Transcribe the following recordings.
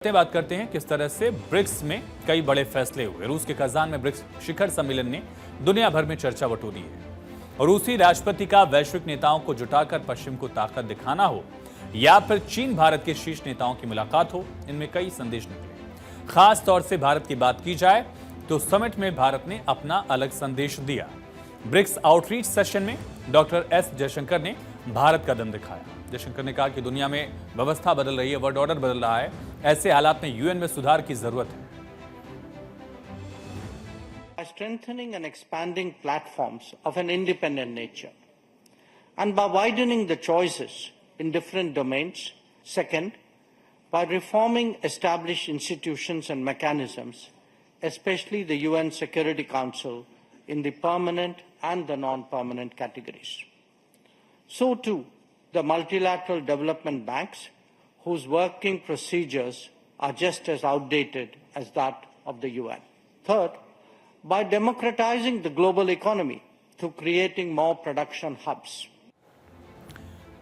बात करते हैं किस तरह से ब्रिक्स में कई बड़े फैसले हुए। रूस के कजान में ब्रिक्स शिखर सम्मेलन ने दुनिया भर में चर्चा बटोरी है। रूसी राष्ट्रपति का वैश्विक नेताओं को जुटाकर पश्चिम को ताकत दिखाना हो या फिर चीन भारत के शीर्ष नेताओं की मुलाकात हो, इनमें कई संदेश निकले। खास तौर से भारत की बात की जाए तो समिट में भारत ने अपना अलग संदेश दिया। ब्रिक्स आउटरीच सेशन में डॉक्टर एस जयशंकर ने भारत का दम दिखाया। जयशंकर ने कहा कि दुनिया में व्यवस्था बदल रही है, वर्ल्ड ऑर्डर बदल रहा है, ऐसे हालात में यूएन में सुधार की जरूरत है। By strengthening and expanding platforms of an independent nature and by widening the choices in different domains. Second, by reforming established institutions and mechanisms, especially the UN Security Council in the permanent and the non-permanent categories. So too, the multilateral development banks, whose working procedures are just as outdated as that of the UN. Third, by democratizing the global economy through creating more production hubs.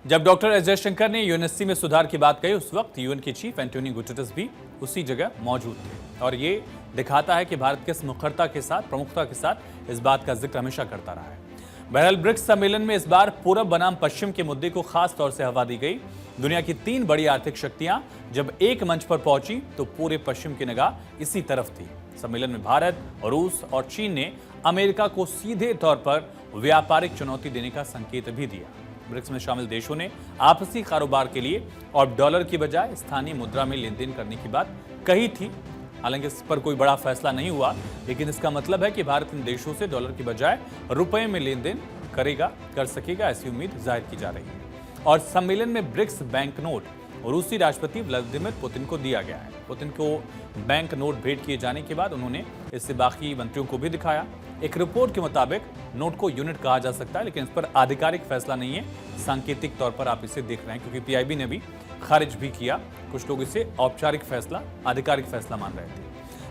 जब doctor S Jaishankar ने UNSC में सुधार की बात कही, उस वक्त UN के चीफ एंटोनियो गुटेरेस भी उसी जगह मौजूद थे और ये दिखाता है कि भारत किस मुखरता के साथ, प्रमुखता के साथ इस बात का जिक्र हमेशा करता रहा है। बहरहाल ब्रिक्स सम्मेलन में इस बार पूरब बनाम पश्चिम के मुद्दे को खास तौर से हवा दी गई। दुनिया की 3 बड़ी आर्थिक शक्तियां जब एक मंच पर पहुंची तो पूरे पश्चिम की निगाह इसी तरफ थी। सम्मेलन में भारत, रूस और चीन ने अमेरिका को सीधे तौर पर व्यापारिक चुनौती देने का संकेत भी दिया। ब्रिक्स में शामिल देशों ने आपसी कारोबार के लिए और डॉलर की बजाय स्थानीय मुद्रा में लेन देन करने की बात कही थी। हालांकि इस पर कोई बड़ा फैसला नहीं हुआ, लेकिन इसका मतलब है कि भारत इन देशों से डॉलर की बजाय रुपए में लेन देन कर सकेगा, ऐसी उम्मीद जाहिर की जा रही है। और सम्मेलन में ब्रिक्स बैंक नोट रूसी राष्ट्रपति व्लादिमीर पुतिन को दिया गया है। पुतिन को बैंक नोट भेंट किए जाने के बाद उन्होंने इससे बाकी मंत्रियों को भी दिखाया। एक रिपोर्ट के मुताबिक नोट को यूनिट कहा जा सकता है, लेकिन इस पर आधिकारिक फैसला नहीं है। सांकेतिक तौर पर आप इसे देख रहे हैं, क्योंकि पीआईबी ने भी खारिज भी किया। कुछ लोग इसे औपचारिक फैसला, आधिकारिक फैसला मान रहे थे।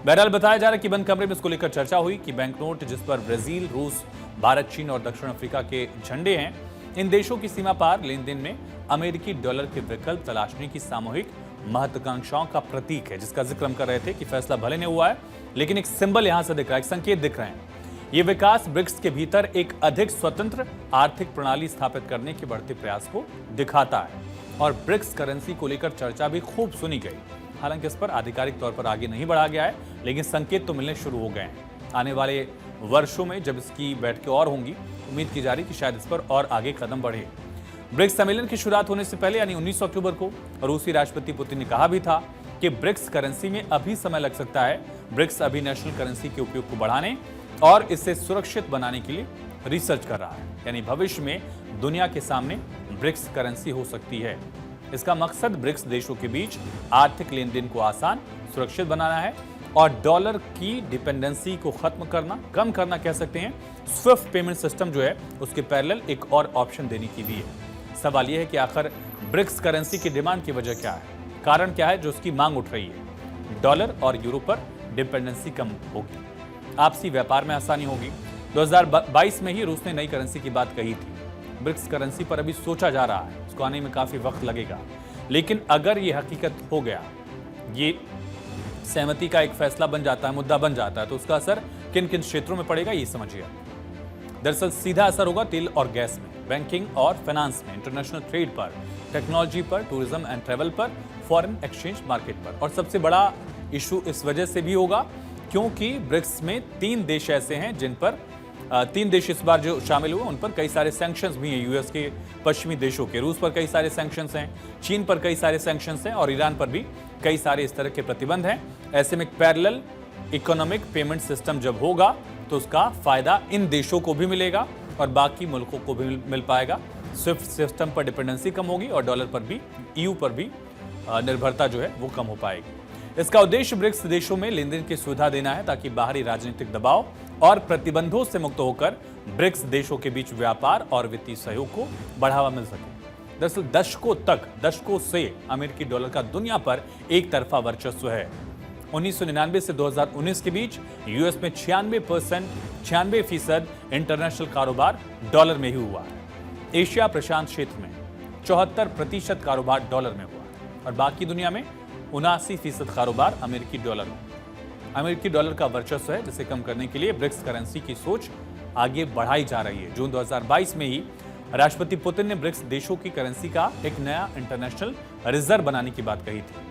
बहरहाल बताया जा रहा है कि बंद कमरे में इसको लेकर चर्चा हुई कि बैंक नोट जिस पर ब्राजील, रूस, भारत, चीन और दक्षिण अफ्रीका के झंडे हैं, इन देशों की सीमा पार लेन देन में अमेरिकी डॉलर के विकल्प तलाशने की सामूहिक महत्वाकांक्षाओं का प्रतीक है, जिसका जिक्र हम कर रहे थे कि फैसला भले नहीं हुआ है, लेकिन एक सिंबल यहां से दिख रहा है, एक संकेत दिख रहे हैं। ये विकास ब्रिक्स के भीतर एक अधिक स्वतंत्र आर्थिक प्रणाली स्थापित करने के बढ़ते प्रयास को दिखाता है। और ब्रिक्स करेंसी को लेकर चर्चा भी खूब सुनी गई। हालांकि इस पर आधिकारिक तौर पर आगे नहीं बढ़ा गया है, लेकिन संकेत तो मिलने शुरू हो गए हैं। आने वाले वर्षों में जब इसकी बैठकें और होंगी, उम्मीद की जा रही कि शायद इस पर और आगे कदम बढ़े। ब्रिक्स सम्मेलन की शुरुआत होने से पहले यानी 19 अक्टूबर को रूसी राष्ट्रपति पुतिन ने कहा भी था कि ब्रिक्स करेंसी में अभी समय लग सकता है। ब्रिक्स अभी नेशनल करेंसी के उपयोग को बढ़ाने और इसे सुरक्षित बनाने के लिए रिसर्च कर रहा है, यानी भविष्य में दुनिया के सामने ब्रिक्स करेंसी हो सकती है। इसका मकसद ब्रिक्स देशों के बीच आर्थिक लेन देन को आसान, सुरक्षित बनाना है और डॉलर की डिपेंडेंसी को खत्म करना, कम करना कह सकते हैं। स्विफ्ट पेमेंट सिस्टम जो है उसके पैरेलल एक और ऑप्शन देने की भी है। सवाल यह है कि आखिर ब्रिक्स करेंसी की डिमांड की वजह क्या है, कारण क्या है जो उसकी मांग उठ रही है। डॉलर और यूरो पर डिपेंडेंसी कम होगी, आपसी व्यापार में आसानी होगी। 2022 में ही रूस ने नई करेंसी की बात कही थी। ब्रिक्स करेंसी पर अभी सोचा जा रहा है, उसको आने में काफी वक्त लगेगा, लेकिन अगर ये हकीकत हो गया, ये सहमति का एक फैसला बन जाता है, मुद्दा बन जाता है, तो उसका असर किन किन क्षेत्रों में पड़ेगा ये समझिए। दरअसल सीधा असर होगा तेल और गैस में, बैंकिंग और फाइनेंस में, इंटरनेशनल ट्रेड पर, टेक्नोलॉजी पर, टूरिज्म एंड ट्रेवल पर, फॉरेन एक्सचेंज मार्केट पर। और सबसे बड़ा इशू इस वजह से भी होगा क्योंकि ब्रिक्स में 3 देश ऐसे हैं जिन पर 3 देश इस बार जो शामिल हुए उन पर कई सारे सैंक्शंस भी हैं। यूएस के, पश्चिमी देशों के, रूस पर कई सारे सैंक्शंस हैं, चीन पर कई सारे सैंक्शंस हैं और ईरान पर भी कई सारे इस तरह के प्रतिबंध हैं। ऐसे में पैरेलल इकोनॉमिक पेमेंट सिस्टम जब होगा तो उसका फायदा इन देशों को भी मिलेगा और बाकी मुल्कों को भी मिल पाएगा। स्विफ्ट सिस्टम पर डिपेंडेंसी कम होगी और डॉलर पर भी, ईयू पर भी निर्भरता जो है वो कम हो पाएगी। इसका उद्देश्य ब्रिक्स देशों में लेन देन की सुविधा देना है ताकि बाहरी राजनीतिक दबाव और प्रतिबंधों से मुक्त होकर ब्रिक्स देशों के बीच व्यापार और वित्तीय सहयोग को बढ़ावा मिल सके। दरअसल दशकों से अमेरिकी डॉलर का दुनिया पर एक तरफा वर्चस्व है। 1999 से 2019 के बीच यूएस में 96% इंटरनेशनल कारोबार डॉलर में ही हुआ है। एशिया प्रशांत क्षेत्र में 74% कारोबार डॉलर में हुआ है और बाकी दुनिया में 79% कारोबार अमेरिकी डॉलर में। अमेरिकी डॉलर का वर्चस्व है, जिसे कम करने के लिए ब्रिक्स करेंसी की सोच आगे बढ़ाई जा रही है। जून 2022 में ही राष्ट्रपति पुतिन ने ब्रिक्स देशों की करेंसी का एक नया इंटरनेशनल रिजर्व बनाने की बात कही थी।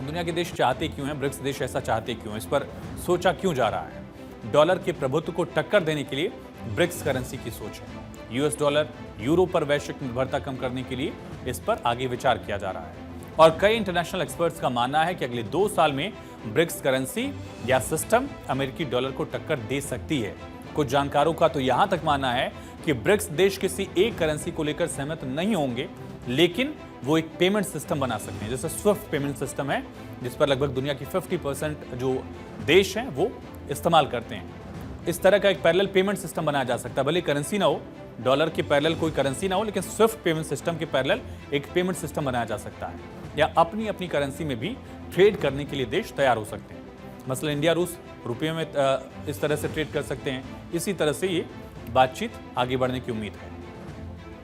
दुनिया के देश चाहते क्यों हैं, ब्रिक्स देश ऐसा चाहते क्यों, इस पर सोचा क्यों जा रहा है। डॉलर के प्रभुत्व को टक्कर देने के लिए ब्रिक्स करेंसी की सोच है। यूएस डॉलर, यूरो पर वैश्विक निर्भरता कम करने के लिए इस पर आगे विचार किया जा रहा है। और कई इंटरनेशनल एक्सपर्ट्स का मानना है कि अगले 2 साल में ब्रिक्स करेंसी या सिस्टम अमेरिकी डॉलर को टक्कर दे सकती है। कुछ जानकारों का तो यहां तक मानना है कि ब्रिक्स देश किसी एक करेंसी को लेकर सहमत नहीं होंगे, लेकिन वो एक पेमेंट सिस्टम बना सकते हैं, जैसे स्विफ्ट पेमेंट सिस्टम है, जिस पर लगभग दुनिया की 50% जो देश हैं वो इस्तेमाल करते हैं। इस तरह का एक पैरेलल पेमेंट सिस्टम बनाया जा सकता है, भले करेंसी ना हो, डॉलर की पैरेलल कोई करेंसी ना हो, लेकिन स्विफ्ट पेमेंट सिस्टम के पैरेलल एक पेमेंट सिस्टम बनाया जा सकता है, या अपनी अपनी करेंसी में भी ट्रेड करने के लिए देश तैयार हो सकते हैं। मसलन इंडिया रूस रुपये में इस तरह से ट्रेड कर सकते हैं। इसी तरह से ये बातचीत आगे बढ़ने की उम्मीद है।